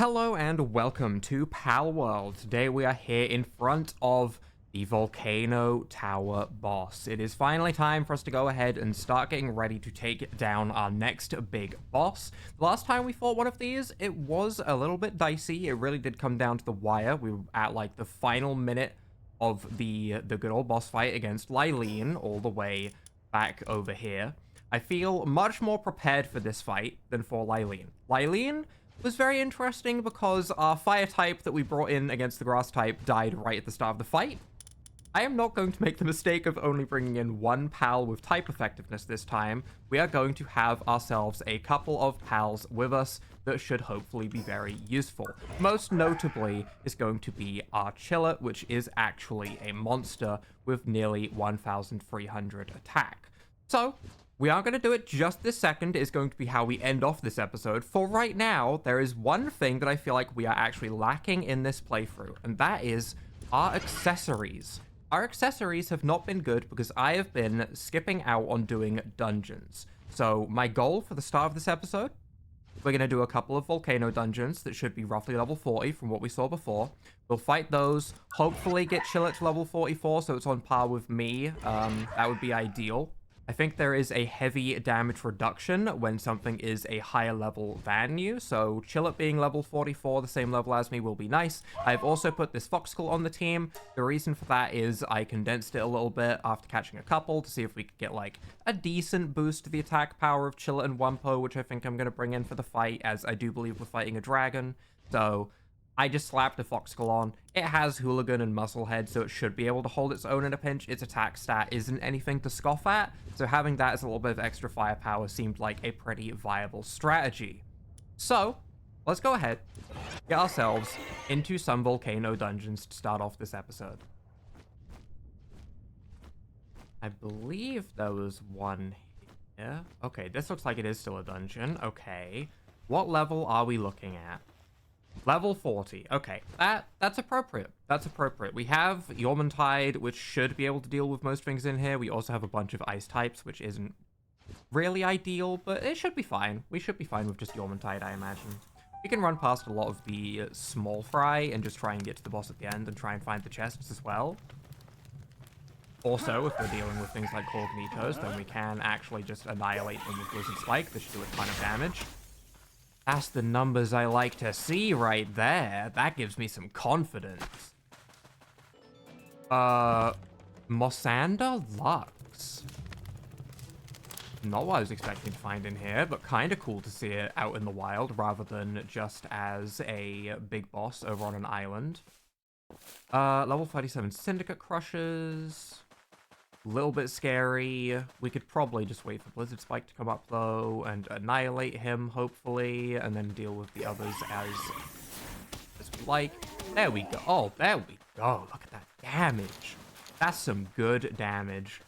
Hello and welcome to Palworld. Today we are here in front of the Volcano Tower boss. It is finally time for us to go ahead and start getting ready to take down our next big boss. The last time we fought one of these, it was a little bit dicey. It really did come down to the wire. We were at like the final minute of the good old boss fight against Lylene all the way back over here. I feel much more prepared for this fight than for Lylene. Lylene was very interesting because our fire type that we brought in against the grass type died right at the start of the fight. I am not going to make the mistake of only bringing in one pal with type effectiveness this time. We are going to have ourselves a couple of pals with us that should hopefully be very useful. Most notably is going to be our Chiller, which is actually a monster with nearly 1,300 attack. So we are going to do it just this second. Is going to be how we end off this episode. For right now, there is one thing that I feel like we are actually lacking in this playthrough, and that is our accessories. Our accessories have not been good because I have been skipping out on doing dungeons. So my goal for the start of this episode, we're going to do a couple of Volcano dungeons that should be roughly level 40 from what we saw before. We'll fight those, hopefully get Chiller to level 44 so it's on par with me. That would be ideal. I think there is a heavy damage reduction when something is a higher level than you, so Chiller being level 44, the same level as me, will be nice. I've also put this Foxcall on the team. The reason for that is I condensed it a little bit after catching a couple to see if we could get like a decent boost to the attack power of Chiller and Wumpo, which I think I'm going to bring in for the fight, as I do believe we're fighting a dragon. So I just slapped a Foxcall on. It has Hooligan and Musclehead, so it should be able to hold its own in a pinch. Its attack stat isn't anything to scoff at, so having that as a little bit of extra firepower seemed like a pretty viable strategy. So, let's go ahead, get ourselves into some Volcano dungeons to start off this episode. I believe there was one here. Okay, this looks like it is still a dungeon. Okay, what level are we looking at? Level 40. Okay, that's appropriate. That's appropriate. We have Yormantide, which should be able to deal with most things in here. We also have a bunch of ice types, which isn't really ideal, but it should be fine. We should be fine with just Yormantide, I imagine. We can run past a lot of the small fry and just try and get to the boss at the end and try and find the chests as well. Also, if we're dealing with things like Corgnitos, then we can actually just annihilate them with Blizzard Spike. This should do a ton of damage. That's the numbers I like to see right there. That gives me some confidence. Mossanda Lux. Not what I was expecting to find in here, but kind of cool to see it out in the wild rather than just as a big boss over on an island. Level 37 Syndicate Crushers. Little bit scary. We could probably just wait for Blizzard Spike to come up though and annihilate him hopefully, and then deal with the others as we like. There we go. Oh, there we go. Look at that damage. That's some good damage.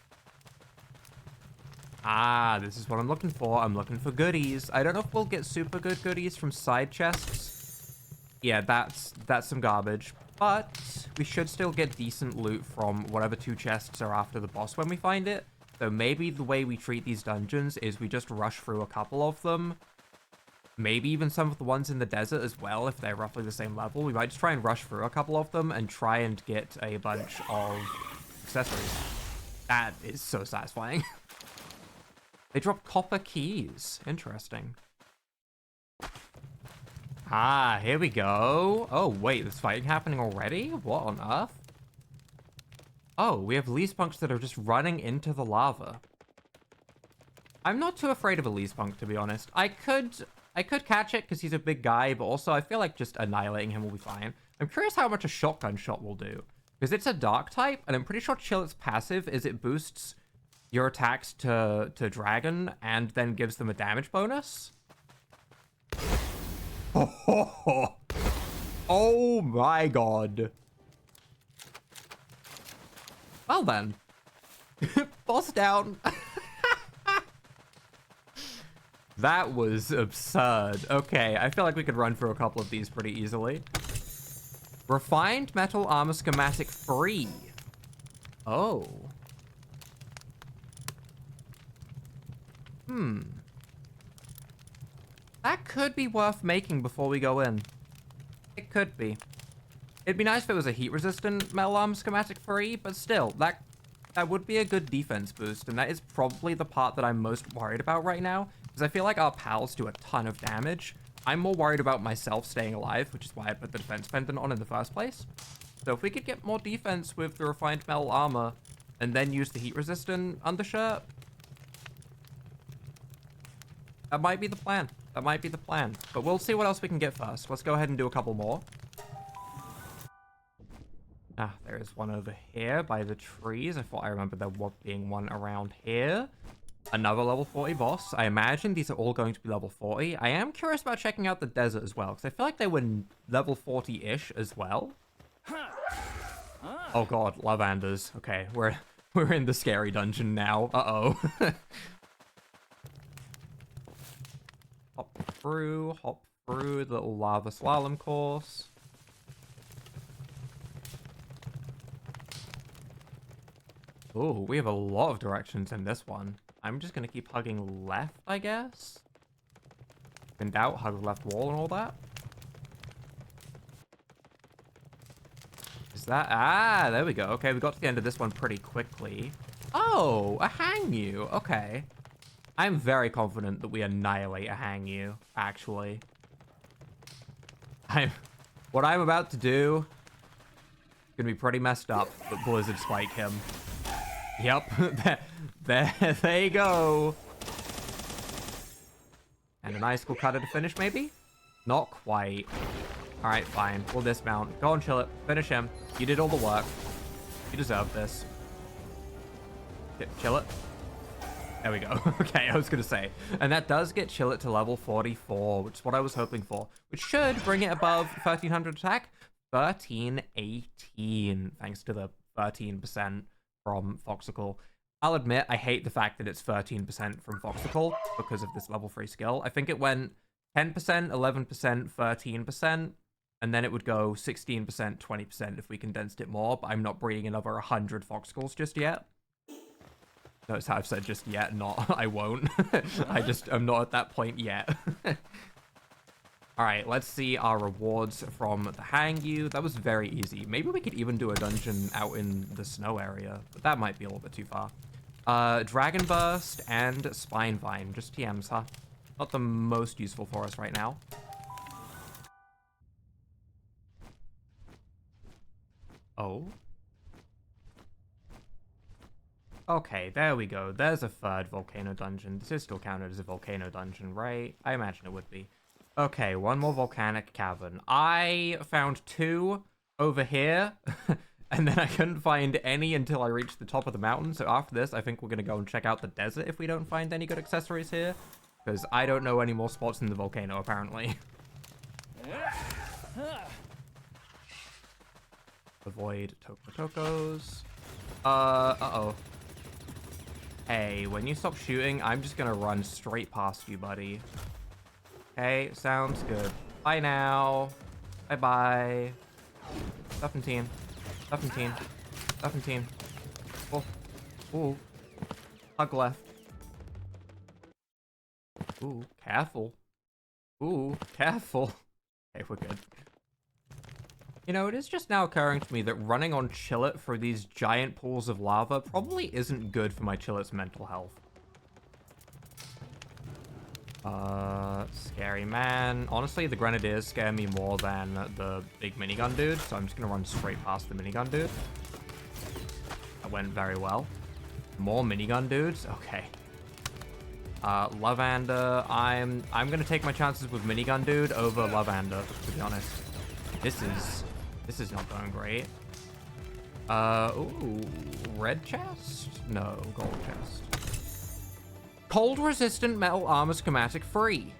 Ah, this is what I'm looking for. I'm looking for goodies. I don't know if we'll get super good goodies from side chests. Yeah, that's some garbage. But we should still get decent loot from whatever two chests are after the boss when we find it. So maybe the way we treat these dungeons is we just rush through a couple of them. Maybe even some of the ones in the desert as well, if they're roughly the same level. We might just try and rush through a couple of them and try and get a bunch of accessories. That is so satisfying. They drop copper keys. Interesting. Ah, here we go. Oh, wait, there's fighting happening already? What on earth? Oh, we have Leaspunk that are just running into the lava. I'm not too afraid of a Leaspunk, to be honest. I could catch it because he's a big guy, but also I feel like just annihilating him will be fine. I'm curious how much a shotgun shot will do, because it's a dark type, and I'm pretty sure Chillet's passive is it boosts your attacks to dragon and then gives them a damage bonus. Oh my god. Well then. Boss down. That was absurd. Okay, I feel like we could run through a couple of these pretty easily. Refined Metal Armor Schematic 3. Oh. That could be worth making before we go in. It could be. It'd be nice if it was a heat-resistant metal armor schematic free, but still, that would be a good defense boost, and that is probably the part that I'm most worried about right now, because I feel like our pals do a ton of damage. I'm more worried about myself staying alive, which is why I put the defense pendant on in the first place. So if we could get more defense with the refined metal armor, and then use the heat-resistant undershirt, that might be the plan. That might be the plan. But we'll see what else we can get first. Let's go ahead and do a couple more. Ah, there is one over here by the trees. I thought I remembered there being one around here. Another level 40 boss. I imagine these are all going to be level 40. I am curious about checking out the desert as well, because I feel like they were level 40-ish as well. Oh god, lavanders. Okay, we're in the scary dungeon now. Uh-oh. hop through the little lava slalom course. Oh, we have a lot of directions in this one. I'm just gonna keep hugging left, I guess. In doubt, hug left wall and all that. Is that... Ah, there we go. Okay, we got to the end of this one pretty quickly. Oh, a hangyu. Okay. I'm very confident that we annihilate a hangyu, actually. What I'm about to do is gonna be pretty messed up, but Blizzard spike him. Yep, there you go. And an icicle cutter to finish, maybe? Not quite. Alright, fine. We'll dismount. Go on, chill it. Finish him. You did all the work. You deserve this. Chill it. There we go. Okay, I was gonna say. And that does get chill it to level 44, which is what I was hoping for. Which should bring it above 1300 attack. 1318, thanks to the 13%. From Foxicle. I'll admit, I hate the fact that it's 13% from Foxicle because of this level 3 skill. I think it went 10%, 11%, 13%, and then it would go 16%, 20% if we condensed it more, but I'm not breeding another 100 Foxicles just yet. Notice how I've said just yet, not I won't. I'm not at that point yet. Alright, let's see our rewards from the hangyu. That was very easy. Maybe we could even do a dungeon out in the snow area, but that might be a little bit too far. Dragon Burst and Spine Vine. Just TMs, huh? Not the most useful for us right now. Oh. Okay, there we go. There's a third volcano dungeon. This is still counted as a volcano dungeon, right? I imagine it would be. Okay, one more volcanic cavern. I found 2 over here, and then I couldn't find any until I reached the top of the mountain. So after this, I think we're going to go and check out the desert if we don't find any good accessories here. Because I don't know any more spots in the volcano, apparently. Avoid Tokos. Uh-oh. Hey, when you stop shooting, I'm just going to run straight past you, buddy. Okay, sounds good. Bye now. Bye-bye. 17. 17. 17. Oh. Ooh. Hug left. Ooh, careful. Ooh, careful. Okay, we're good. You know, it is just now occurring to me that running on Chillet through these giant pools of lava probably isn't good for my Chillet's mental health. Scary man. Honestly, the grenadiers scare me more than the big minigun dude, so I'm just gonna run straight past the minigun dude. That went very well. More minigun dudes? Okay. Lavander. I'm gonna take my chances with minigun dude over Lavander, to be honest. This is not going great. Ooh, red chest? No, gold chest. Cold resistant metal armor schematic free.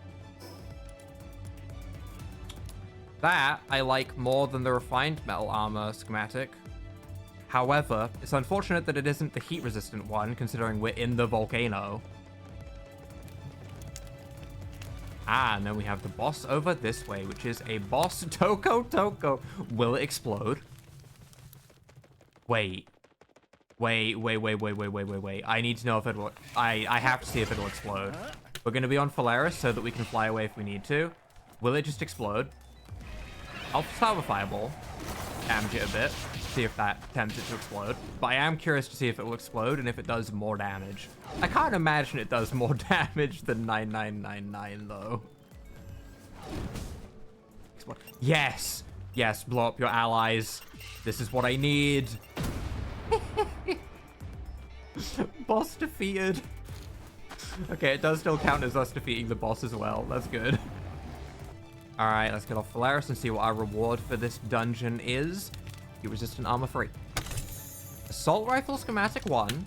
That I like more than the refined metal armor schematic. However, it's unfortunate that it isn't the heat resistant one, considering we're in the volcano. Ah, and then we have the boss over this way, which is a boss Toko. Will it explode? Wait. Wait. I need to know if it will... I have to see if it'll explode. We're going to be on Polaris so that we can fly away if we need to. Will it just explode? I'll start with Fireball. Damage it a bit. See if that tempts it to explode. But I am curious to see if it will explode and if it does more damage. I can't imagine it does more damage than 9999 though. Explode. Yes! Yes, blow up your allies. This is what I need. Boss defeated. Okay, it does still count as us defeating the boss as well. That's good. Alright, let's get off Polaris and see what our reward for this dungeon is. You resistant armor 3. Assault rifle schematic 1.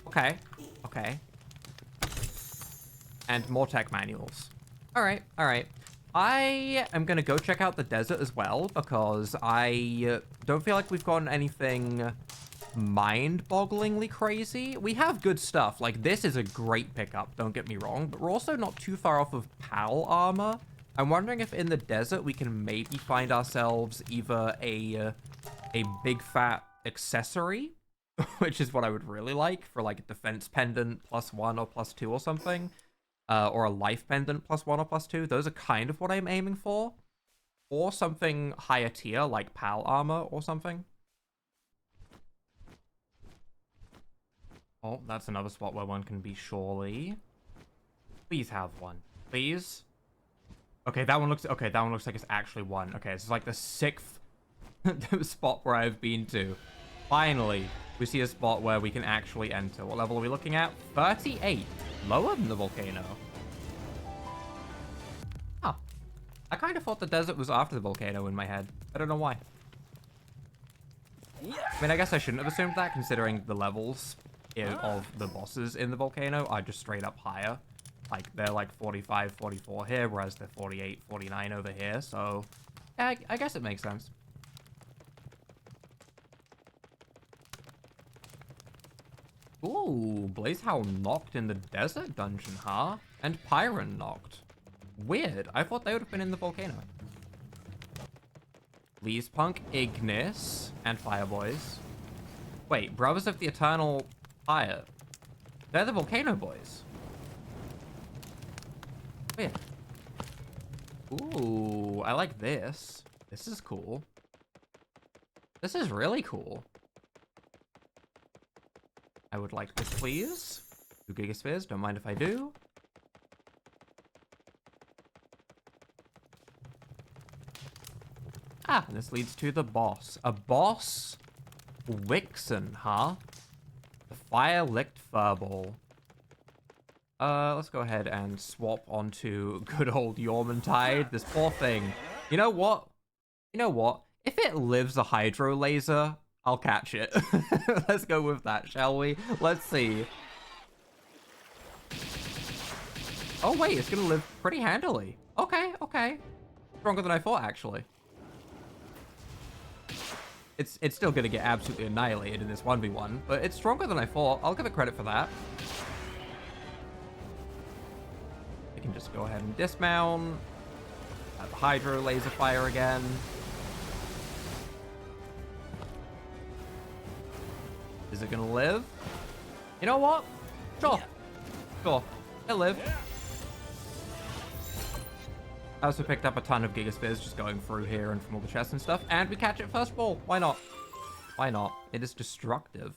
Okay. Okay. And more tech manuals. Alright, alright. I am gonna go check out the desert as well, because I don't feel like we've gotten anything mind-bogglingly crazy. We have good stuff. Like, this is a great pickup, don't get me wrong, but we're also not too far off of PAL armor. I'm wondering if in the desert we can maybe find ourselves either a big fat accessory, which is what I would really like for like a defense pendant +1 or +2 or something, or a life pendant +1 or +2. Those are kind of what I'm aiming for, or something higher tier like PAL armor or something. Oh, that's another spot where one can be surely. Please have one, please. Okay, that one looks like it's actually one. Okay, this is like the 6th spot where I've been to. Finally, we see a spot where we can actually enter. What level are we looking at? 38. Lower than the volcano. Huh. I kind of thought the desert was after the volcano in my head. I don't know why. I mean, I guess I shouldn't have assumed that, considering the levels of the bosses in the volcano are just straight up higher. Like, they're like 45, 44 here, whereas they're 48, 49 over here, so yeah, I guess it makes sense. Ooh, Blazehowl knocked in the desert dungeon, huh? And Pyron knocked. Weird, I thought they would have been in the volcano. Lee's Punk, Ignis, and Fireboys. Wait, Brothers of the Eternal Fire. They're the volcano boys. Weird. Ooh, I like this. This is cool. This is really cool. I would like this, please. 2 Gigaspheres, don't mind if I do. Ah, and this leads to the boss. A boss Wixen, huh? The Fire-Licked Furball. Let's go ahead and swap onto good old Yormantide. This poor thing. You know what? You know what? If it lives a Hydro Laser, I'll catch it. Let's go with that, shall we? Let's see. Oh, wait, it's gonna live pretty handily. Okay, okay. Stronger than I thought, actually. It's still gonna get absolutely annihilated in this 1v1, but it's stronger than I thought. I'll give it credit for that. We can just go ahead and dismount. Have Hydro Laser Fire again. Is it gonna live? You know what? Sure. Sure. It'll live. I also picked up a ton of Gigaspheres just going through here and from all the chests and stuff. And we catch it first ball. Why not? Why not? It is destructive.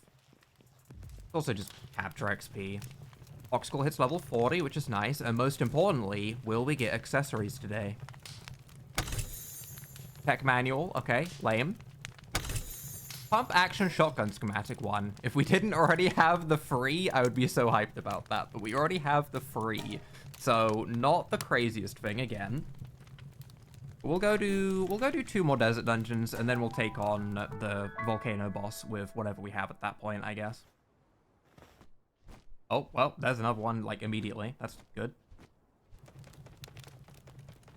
It's also just capture XP. Oxgall hits level 40, which is nice. And most importantly, will we get accessories today? Tech manual. Okay, lame. Pump action shotgun schematic 1. If we didn't already have the free, I would be so hyped about that. But we already have the free. So not the craziest thing again. We'll go do 2 more desert dungeons, and then we'll take on the volcano boss with whatever we have at that point, I guess. Oh, well, there's another one, like, immediately. That's good.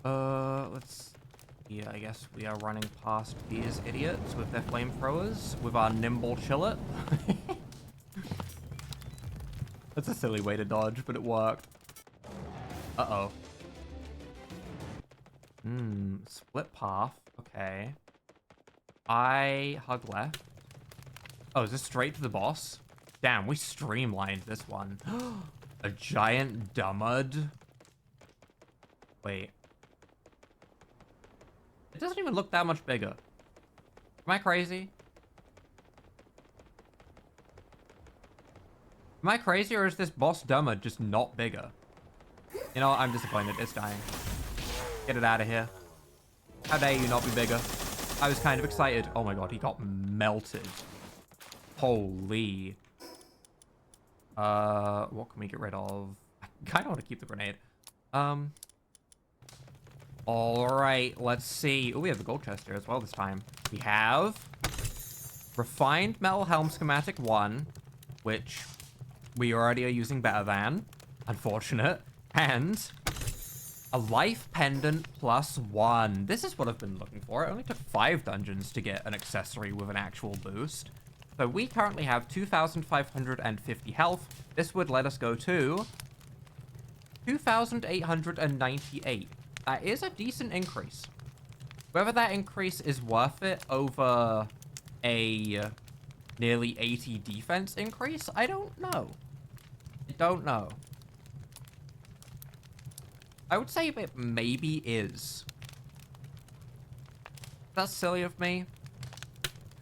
Let's... Yeah, I guess we are running past these idiots with their flamethrowers with our nimble chillet. That's a silly way to dodge, but it worked. Uh-oh. Split path. Okay. I hug left. Oh, is this straight to the boss? Damn, we streamlined this one. A giant dummud. Wait. It doesn't even look that much bigger. Am I crazy? Am I crazy, or is this boss dumber just not bigger? You know what? I'm disappointed. It's dying. Get it out of here. How dare you not be bigger? I was kind of excited. Oh my god, he got melted. Holy. What can we get rid of? I kind of want to keep the grenade. Alright, let's see. Oh, we have the gold chest here as well this time. We have Refined Metal Helm Schematic 1, which we already are using better than. Unfortunate. And a Life Pendant +1. This is what I've been looking for. It only took 5 dungeons to get an accessory with an actual boost. So we currently have 2,550 health. This would let us go to 2,898. That is a decent increase. Whether that increase is worth it over a nearly 80 defense increase, I don't know. I don't know. I would say it maybe is. That's silly of me.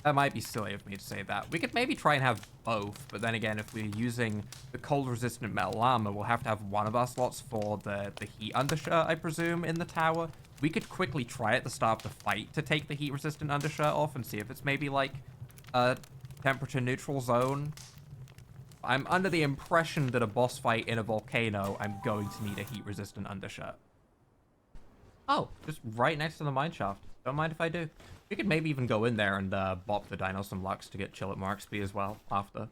That might be silly of me to say that. We could maybe try and have both, but then again, if we're using the cold-resistant metal armor, we'll have to have one of our slots for the heat undershirt, I presume, in the tower. We could quickly try at the start of the fight to take the heat-resistant undershirt off and see if it's maybe, like, a temperature-neutral zone. I'm under the impression that a boss fight in a volcano, I'm going to need a heat-resistant undershirt. Oh, just right next to the mine shaft. Don't mind if I do. We could maybe even go in there and bop the dino some Lux to get chill at more XP as well after.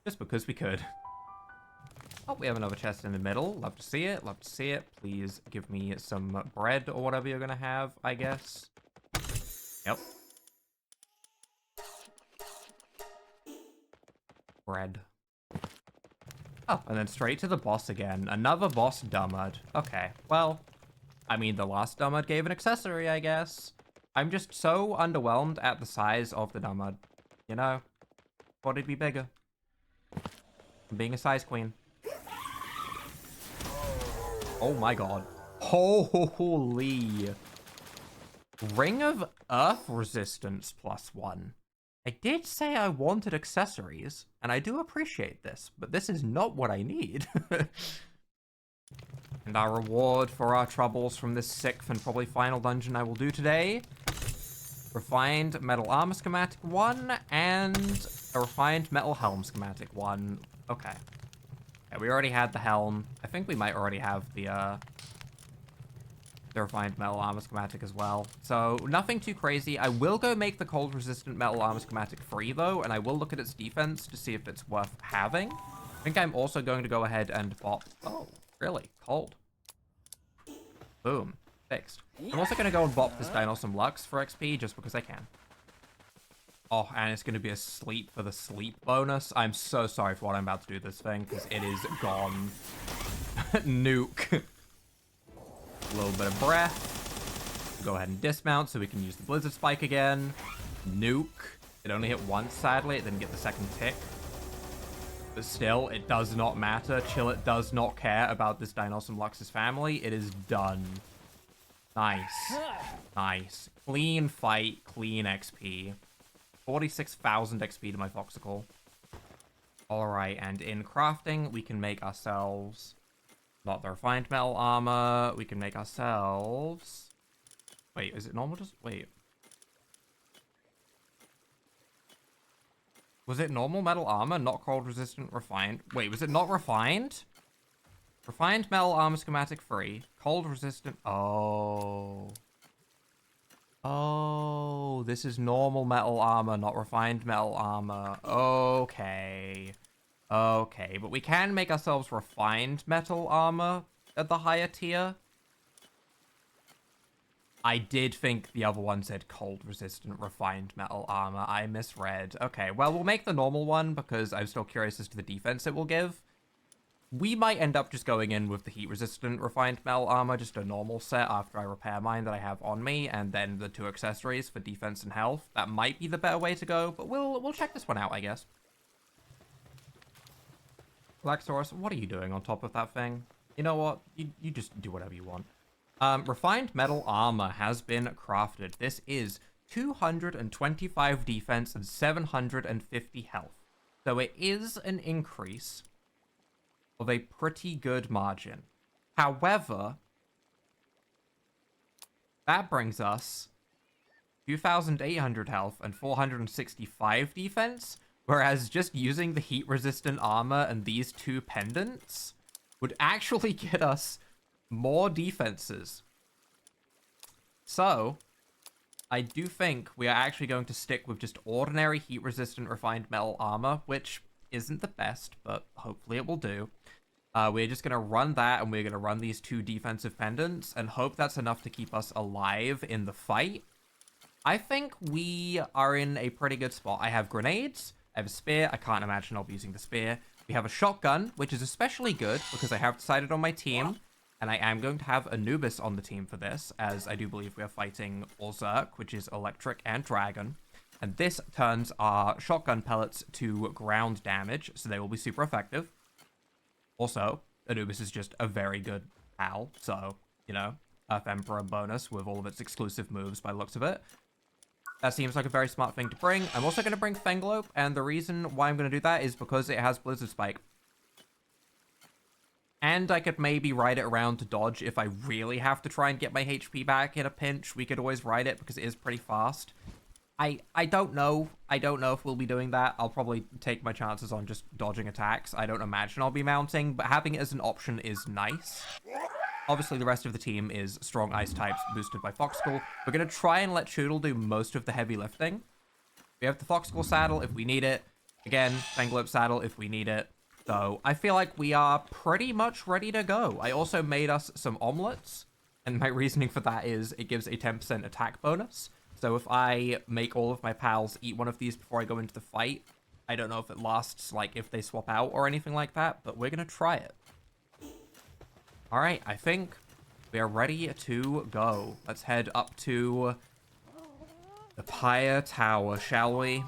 Just because we could. Oh, we have another chest in the middle. Love to see it. Love to see it. Please give me some bread or whatever you're going to have, I guess. Yep. Bread. Oh, and then straight to the boss again. Another boss dummard. Okay, well, I mean, the last dummard gave an accessory, I guess. I'm just so underwhelmed at the size of the dummard. You know? Thought it'd be bigger. I'm being a size queen. Oh my god. Holy. Ring of Earth Resistance +1. I did say I wanted accessories, and I do appreciate this, but this is not what I need. And our reward for our troubles from this 6th and probably final dungeon I will do today. Refined Metal Armor Schematic 1, and a Refined Metal Helm Schematic 1. Okay. Yeah, we already had the helm. I think we might already have the Refined Metal Armor Schematic as well. So, nothing too crazy. I will go make the cold-resistant Metal Armor Schematic free, though, and I will look at its defense to see if it's worth having. I think I'm also going to go ahead and pop... Oh, really? Cold. Boom. Fixed. I'm also going to go and bop this dino some Lux for XP, just because I can. Oh, and it's going to be a sleep for the sleep bonus. I'm so sorry for what I'm about to do to this thing, because it is gone. Nuke. A little bit of breath. Go ahead and dismount so we can use the Blizzard Spike again. Nuke. It only hit once, sadly. It didn't get the second tick. But still, it does not matter. Chillet does not care about this Dinosum Lux's family. It is done. Nice. Nice. Clean fight, clean XP. 46,000 XP to my Foxicle. Alright, and in crafting, we can make ourselves... Not the refined metal armor. We can make ourselves... Wait, is it normal? Just wait. Was it normal metal armor, not cold resistant refined? Wait, was it not refined? Refined metal armor schematic free. Cold resistant. Oh. Oh, this is normal metal armor, not refined metal armor. Okay. Okay, but we can make ourselves refined metal armor at the higher tier. I did think the other one said cold-resistant refined metal armor. I misread. Okay, well, we'll make the normal one because I'm still curious as to the defense it will give. We might end up just going in with the heat-resistant refined metal armor, just a normal set after I repair mine that I have on me, and then the 2 accessories for defense and health. That might be the better way to go, but we'll check this one out, I guess. Luxxra, what are you doing on top of that thing? You know what? You just do whatever you want. Refined metal armor has been crafted. This is 225 defense and 750 health. So it is an increase of a pretty good margin. However, that brings us 2,800 health and 465 defense, whereas just using the heat-resistant armor and these two pendants would actually get us more defenses. So, I do think we are actually going to stick with just ordinary heat-resistant refined metal armor, which isn't the best, but hopefully it will do. We're just going to run that, and we're going to run these two defensive pendants, and hope that's enough to keep us alive in the fight. I think we are in a pretty good spot. I have grenades, I have a spear, I can't imagine I'll be using the spear. We have a shotgun, which is especially good, because I have decided on my team, and I am going to have Anubis on the team for this, as I do believe we are fighting Orserk, which is electric and dragon. And this turns our shotgun pellets to ground damage, so they will be super effective. Also, Anubis is just a very good pal, so, you know, Earth Emperor bonus with all of its exclusive moves by the looks of it. That seems like a very smart thing to bring. I'm also going to bring Fenglope, and the reason why I'm going to do that is because it has Blizzard Spike. And I could maybe ride it around to dodge if I really have to try and get my HP back in a pinch. We could always ride it because it is pretty fast. I don't know. I don't know if we'll be doing that. I'll probably take my chances on just dodging attacks. I don't imagine I'll be mounting, but having it as an option is nice. Obviously, the rest of the team is strong ice types boosted by Foxskull. We're going to try and let Choodle do most of the heavy lifting. We have the Foxskull saddle if we need it. Again, Fenglope saddle if we need it. So I feel like we are pretty much ready to go. I also made us some omelets, and my reasoning for that is it gives a 10% attack bonus. So if I make all of my pals eat one of these before I go into the fight, I don't know if it lasts, like, if they swap out or anything like that, but we're going to try it. All right, I think we are ready to go. Let's head up to the Pyre Tower, shall we?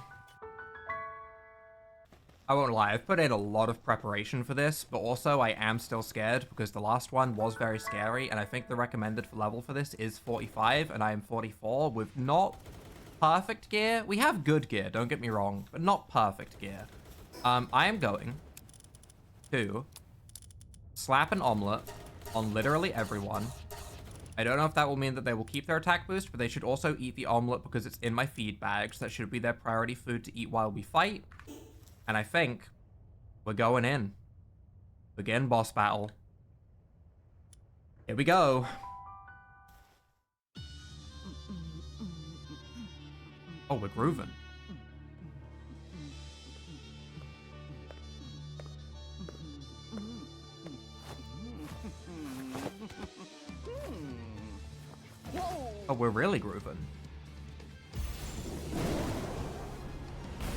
I won't lie, I've put in a lot of preparation for this, but also I am still scared because the last one was very scary, and I think the recommended level for this is 45, and I am 44 with not perfect gear. We have good gear, don't get me wrong, but not perfect gear. I am going to slap an omelet on literally everyone. I don't know if that will mean that they will keep their attack boost, but they should also eat the omelet because it's in my feed bag, so that should be their priority food to eat while we fight. And I think we're going in. Begin boss battle. Here we go. Oh, we're grooving. Oh, we're really grooving.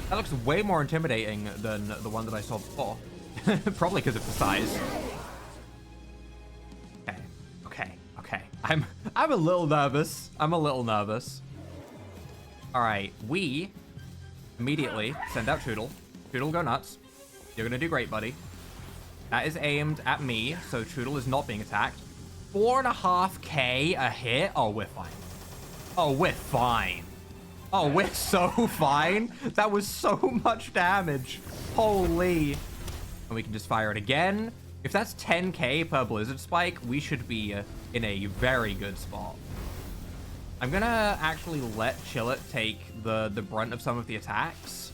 That looks way more intimidating than the one that I saw before. Probably because of the size. Okay. I'm a little nervous. I'm a little nervous. All right, we immediately send out Choodle. Choodle, go nuts. You're gonna do great, buddy. That is aimed at me, so Choodle is not being attacked. 4.5k a hit? Oh, we're fine. Oh, we're fine. Oh, we're so fine. That was so much damage. Holy. And we can just fire it again. If that's 10k per Blizzard Spike, we should be in a very good spot. I'm gonna actually let Chillet take the brunt of some of the attacks,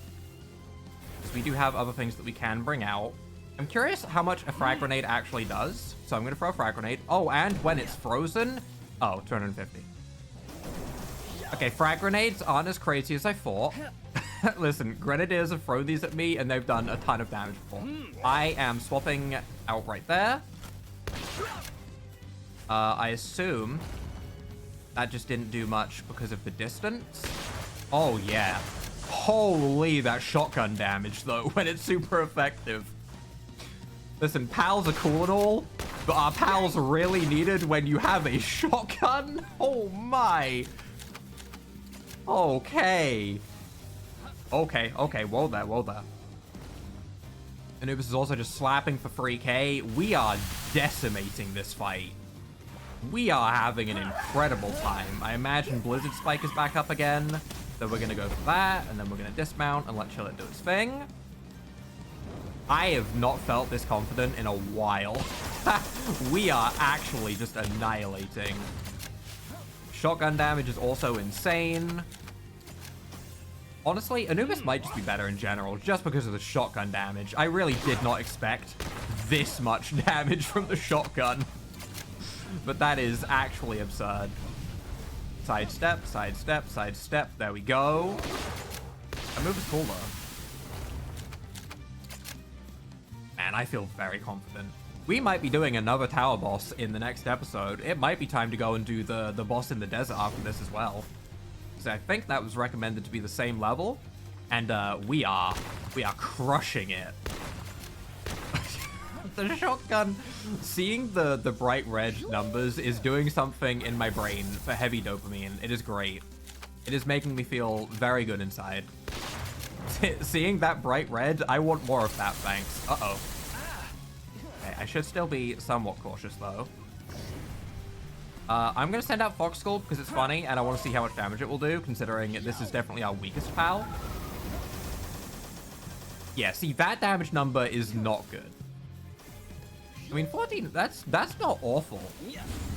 because we do have other things that we can bring out. I'm curious how much a frag grenade actually does, so I'm gonna throw a frag grenade. Oh, and when it's frozen, oh, 250. Okay, frag grenades aren't as crazy as I thought. Listen, grenadiers have thrown these at me, and they've done a ton of damage before. I am swapping out right there. I assume that just didn't do much because of the distance. Oh, yeah. Holy, that shotgun damage, though, when it's super effective. Listen, pals are cool and all, but are pals really needed when you have a shotgun? Oh, my. Okay. Okay, whoa there. Anubis is also just slapping for 3k. We are decimating this fight. We are having an incredible time. I imagine Blizzard Spike is back up again. So we're going to go for that, and then we're going to dismount and let Chillet do its thing. I have not felt this confident in a while. We are actually just annihilating. Shotgun damage is also insane. Honestly, Anubis might just be better in general, just because of the shotgun damage. I really did not expect this much damage from the shotgun. But that is actually absurd. Sidestep, sidestep, sidestep. There we go. Anubis is cool, though. Man, I feel very confident. We might be doing another tower boss in the next episode. It might be time to go and do the boss in the desert after this as well. So I think that was recommended to be the same level. And we are crushing it. The shotgun, seeing the bright red numbers is doing something in my brain for heavy dopamine. It is great. It is making me feel very good inside. Seeing that bright red, I want more of that, thanks. Uh-oh. Okay, I should still be somewhat cautious, though. I'm going to send out Fox Skull because it's funny, and I want to see how much damage it will do, considering this is definitely our weakest pal. Yeah, see, that damage number is not good. I mean, 14, that's not awful.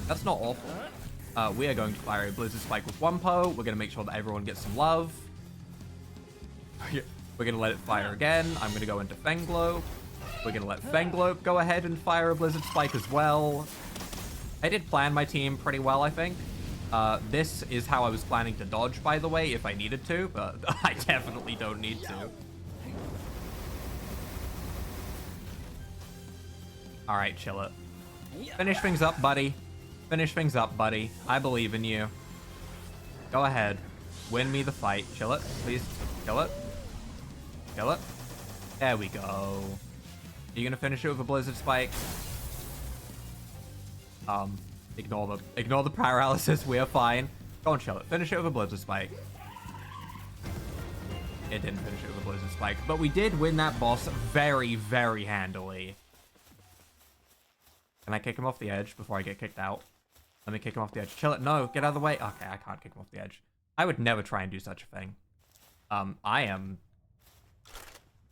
That's not awful. We are going to fire a Blizzard Spike with Wumpo. We're going to make sure that everyone gets some love. We're going to let it fire again. I'm going to go into Fenglobe. We're going to let Fenglobe go ahead and fire a Blizzard Spike as well. I did plan my team pretty well, I think. This is how I was planning to dodge, by the way, if I needed to, but I definitely don't need to. All right, chill it. Finish things up, buddy. Finish things up, buddy. I believe in you. Go ahead. Win me the fight. Chill it, please. Kill it. Kill it. There we go. Are you gonna finish it with a Blizzard Spike? Ignore the paralysis. We are fine. Go on, chill it. Finish it with a Blizzard Spike. It didn't finish it with a Blizzard Spike, but we did win that boss very, very handily. Can I kick him off the edge before I get kicked out? Let me kick him off the edge. Chill it. No, get out of the way. Okay, I can't kick him off the edge. I would never try and do such a thing. I am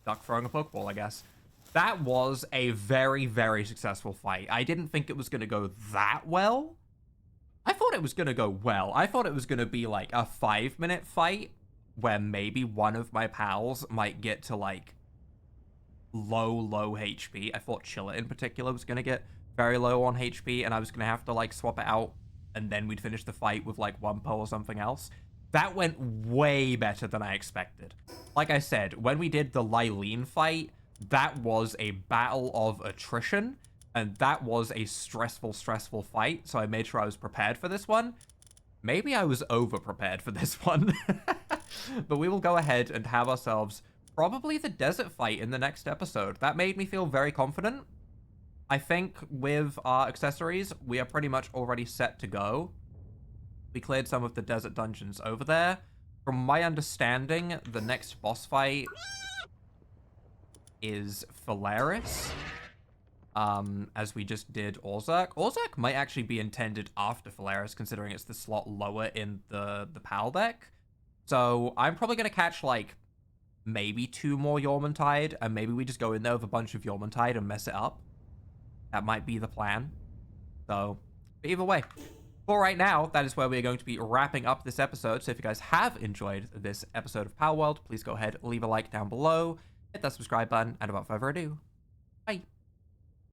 duck throwing a Pokeball, I guess. That was a very, very successful fight. I didn't think it was going to go that well. I thought it was going to go well. I thought it was going to be like a 5-minute fight where maybe one of my pals might get to like low HP. I thought Chilla in particular was going to get very low on HP, and I was going to have to like swap it out, and then we'd finish the fight with like Wumpo or something else. That went way better than I expected. Like I said, when we did the Lylene fight, that was a battle of attrition, and that was a stressful fight, so I made sure I was prepared for this one. Maybe I was over-prepared for this one. But we will go ahead and have ourselves probably the desert fight in the next episode. That made me feel very confident. I think with our accessories, we are pretty much already set to go. We cleared some of the desert dungeons over there. From my understanding, the next boss fight is Phalaris, as we just did Orserk. Orserk might actually be intended after Phalaris, considering it's the slot lower in the PAL deck. So I'm probably going to catch, like, maybe 2 more Yormantide, and maybe we just go in there with a bunch of Yormantide and mess it up. That might be the plan. So, but either way. For right now, that is where we are going to be wrapping up this episode. So if you guys have enjoyed this episode of Palworld, please go ahead, leave a like down below, hit that subscribe button, and without further ado, bye.